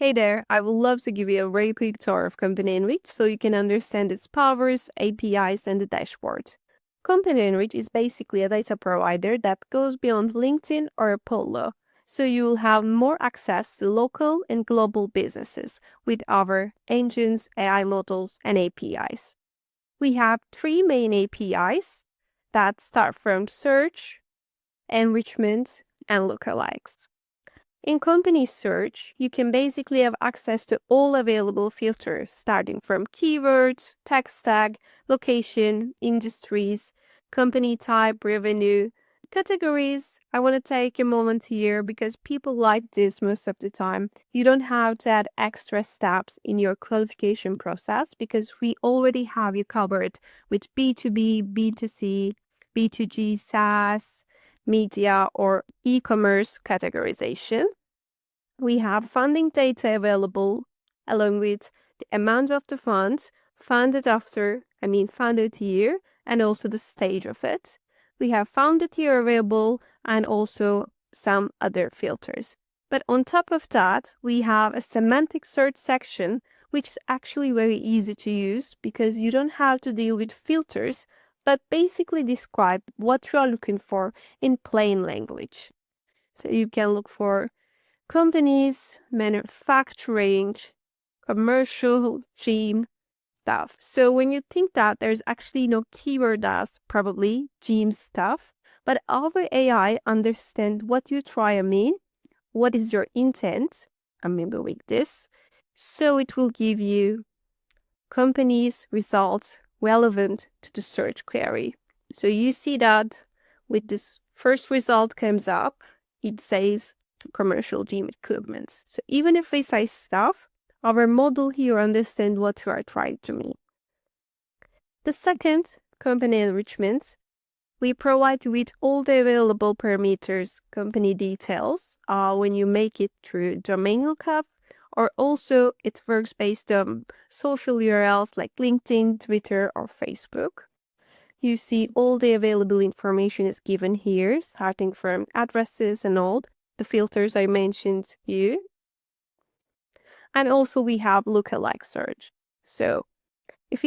Hey there, I would love to give you a very quick tour of Company Enrich so you can understand its powers, APIs, and the dashboard. Company Enrich is basically a data provider that goes beyond LinkedIn or Apollo, so you will have more access to local and global businesses with our engines, AI models, and APIs. We have three main APIs that start from search, enrichment, and lookalikes. In company search, you can basically have access to all available filters, starting from keywords, text tag, location, industries, company type, revenue, categories. I want to take a moment here because people like this most of the time. You don't have to add extra steps in your qualification process because we already have you covered with B2B, B2C, B2G, SaaS, media, or e-commerce categorization. We have funding data available along with the amount of the funds funded funded year, and also the stage of it. We have funded year available and also some other filters. But on top of that, we have a semantic search section, which is actually very easy to use because you don't have to deal with filters, but basically describe what you are looking for in plain language. So you can look for companies, manufacturing, commercial, gym stuff. So when you think that there's actually no keyword as probably gym stuff, but our AI understand what you try and mean, what is your intent, with this. So it will give you companies results relevant to the search query. So you see that with this first result comes up, it says commercial gym equipment. So even if we say stuff, our model here understands what you are trying to mean. The second, company enrichment, we provide you with all the available parameters, company details, when you make it through domain lookup, or also it works based on social URLs like LinkedIn, Twitter, or Facebook. You see all the available information is given here, starting from addresses and all the filters I mentioned here. And also we have lookalike search. So if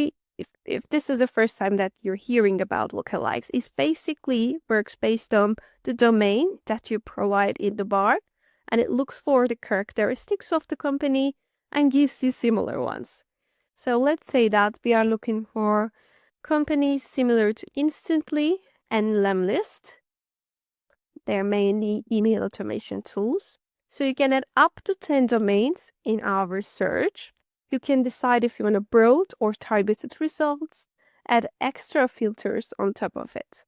this is the first time that you're hearing about lookalikes, it basically works based on the domain that you provide in the bar, and it looks for the characteristics of the company and gives you similar ones. So let's say that we are looking for companies similar to Instantly and Lemlist. They're mainly email automation tools. So you can add up to 10 domains in our search. You can decide if you want a broad or targeted results, add extra filters on top of it.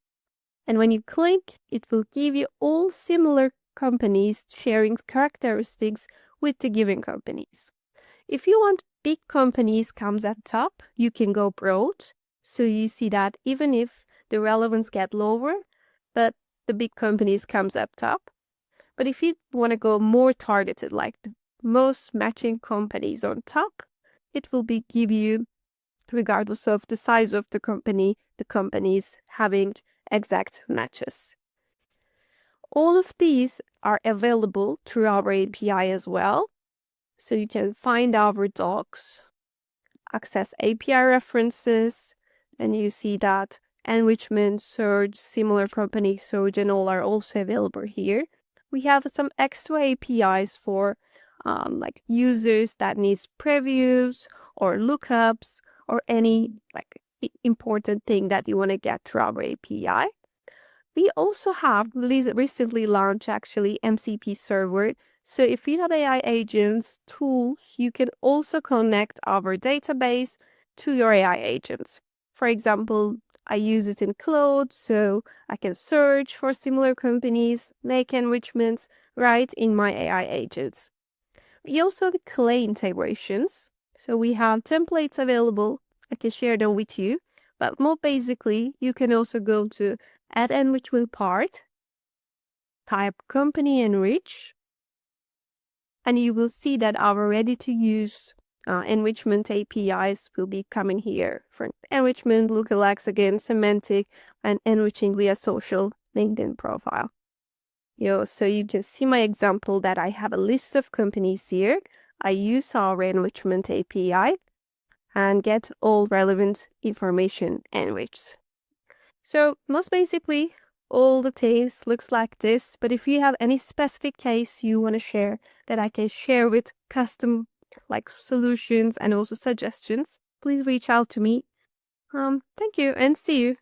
And when you click, it will give you all similar companies sharing characteristics with the given companies. If you want big companies comes at top, you can go broad. So you see that even if the relevance get lower, but the big companies comes up top. But if you want to go more targeted, like the most matching companies on top, it will give you, regardless of the size of the companies having exact matches. All of these are available through our API as well. So you can find our docs, access API references, and you see that enrichment, search, similar company search, and all are also available here. We have some extra APIs for like users that needs previews or lookups or any like important thing that you want to get through our API. We also have recently launched actually MCP server. So if you have AI agents, tools, you can also connect our database to your AI agents. For example, I use it in Claude, so I can search for similar companies, make enrichments right in my AI agents. We also have Clay integrations. So we have templates available. I can share them with you. But more basically, you can also go to Add Enrichment part, type Company Enrich, and you will see that our ready-to-use enrichment APIs will be coming here for enrichment, lookalikes again, semantic, and enriching via social LinkedIn profile. So you can see my example that I have a list of companies here. I use our Enrichment API and get all relevant information enriched. So most basically, all the things looks like this, but if you have any specific case you want to share that I can share with custom solutions and also suggestions, please reach out to me. Thank you and see you.